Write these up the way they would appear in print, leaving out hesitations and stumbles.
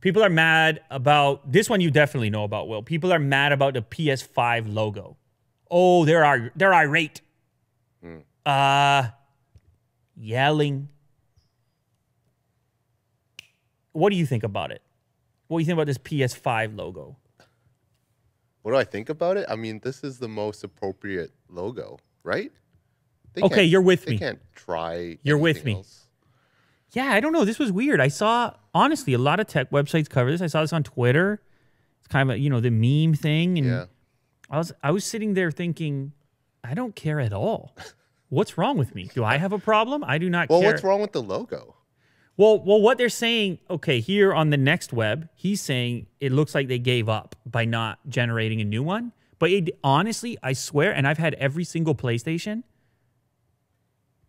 People are mad about this one. You definitely know about, Will. People are mad about the PS5 logo. Oh, they're irate. Yelling. What do you think about it? What do you think about this PS5 logo? What do I think about it? I mean, this is the most appropriate logo, right? Okay, you're with me. They can't try. You're with me. Else. Yeah, I don't know. This was weird. I saw, honestly, a lot of tech websites cover this. I saw this on Twitter. It's kind of, the meme thing. And yeah. I was sitting there thinking, I don't care at all. What's wrong with me? Do I have a problem? I do not care. Well, what's wrong with the logo? Well, what they're saying, okay, here on the Next Web, he's saying it looks like they gave up by not generating a new one. But honestly, I swear, and I've had every single PlayStation,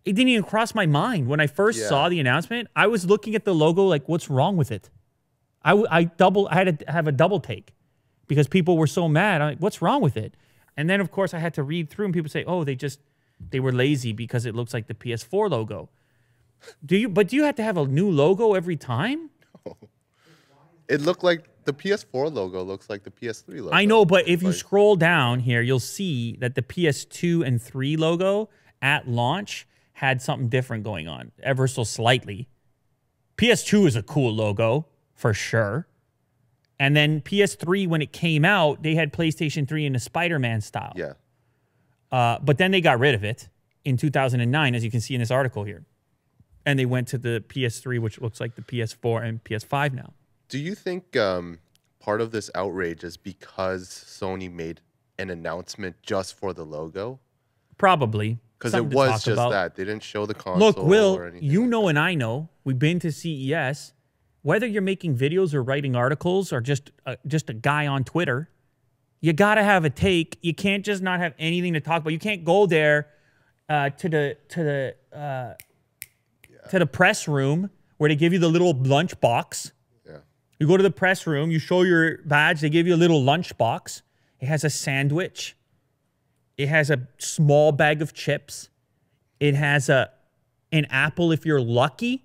it didn't even cross my mind. When I first saw the announcement, I was looking at the logo like, what's wrong with it? I had to have a double take because people were so mad. I'm like, what's wrong with it? And then, of course, I had to read through and people say, oh, they were lazy because it looks like the PS4 logo. Do you have to have a new logo every time? No. It looked like the PS4 logo looks like the PS3 logo. I know, but if you scroll down here, you'll see that the PS2 and 3 logo at launch had something different going on, ever so slightly. PS2 is a cool logo, for sure. And then PS3, when it came out, they had PlayStation 3 in a Spider-Man style. Yeah. But then they got rid of it in 2009, as you can see in this article here. And they went to the PS3, which looks like the PS4 and PS5 now. Do you think part of this outrage is because Sony made an announcement just for the logo? Probably. Because it was just that. They didn't show the console. Look, Will, or anything you know and I know, we've been to CES. Whether you're making videos or writing articles or just a guy on Twitter, you got to have a take. You can't just not have anything to talk about. You can't go there to the press room where they give you the little lunch box. Yeah. You go to the press room, you show your badge, they give you a little lunch box. It has a sandwich. It has a small bag of chips. It has an apple if you're lucky.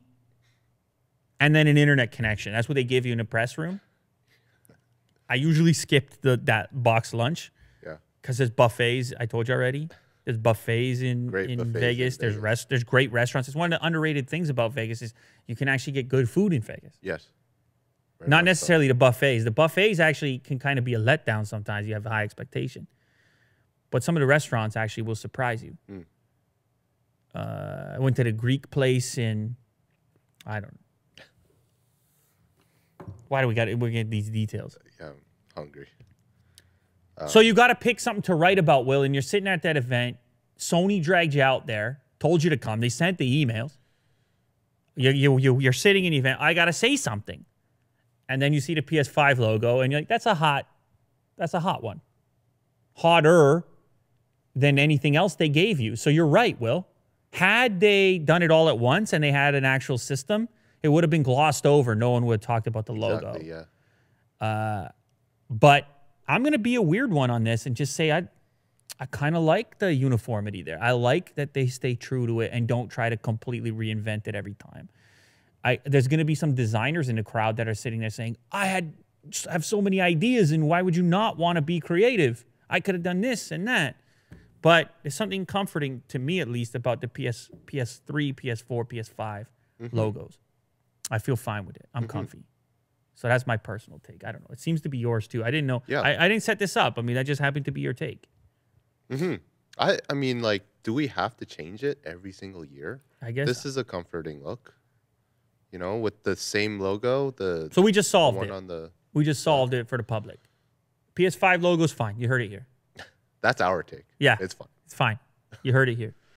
And then an internet connection. That's what they give you in a press room. I usually skipped that box lunch. Yeah. Because there's buffets, I told you already. There's buffets in Vegas. There's great restaurants. It's one of the underrated things about Vegas is you can actually get good food in Vegas. Yes. Not necessarily the buffets. The buffets actually can kind of be a letdown sometimes. You have a high expectation. But some of the restaurants actually will surprise you. I went to the Greek place in, I don't know. Why do we get these details? Yeah, I'm hungry. So you got to pick something to write about, Will, and you're sitting at that event. Sony dragged you out there, told you to come. They sent the emails. You're sitting in the event. I got to say something. And then you see the PS5 logo, and you're like, that's a hot one. Hotter than anything else they gave you. So you're right, Will. Had they done it all at once and they had an actual system, it would have been glossed over. No one would have talked about the logo. Yeah. But I'm going to be a weird one on this and just say I kind of like the uniformity there. I like that they stay true to it and don't try to completely reinvent it every time. There's going to be some designers in the crowd that are sitting there saying, I have so many ideas, and why would you not want to be creative? I could have done this and that. But there's something comforting, to me at least, about the PS3, PS4, PS5 logos. I feel fine with it. I'm comfy. So that's my personal take. I don't know. It seems to be yours too. I didn't know. Yeah. I didn't set this up. I mean, that just happened to be your take. I mean, like, do we have to change it every single year? I guess this is a comforting look. You know, with the same logo. So we just solved it. On the, we just solved it for the public. PS5 logo's fine. You heard it here. That's our take. Yeah. It's fine. It's fine. You heard it here.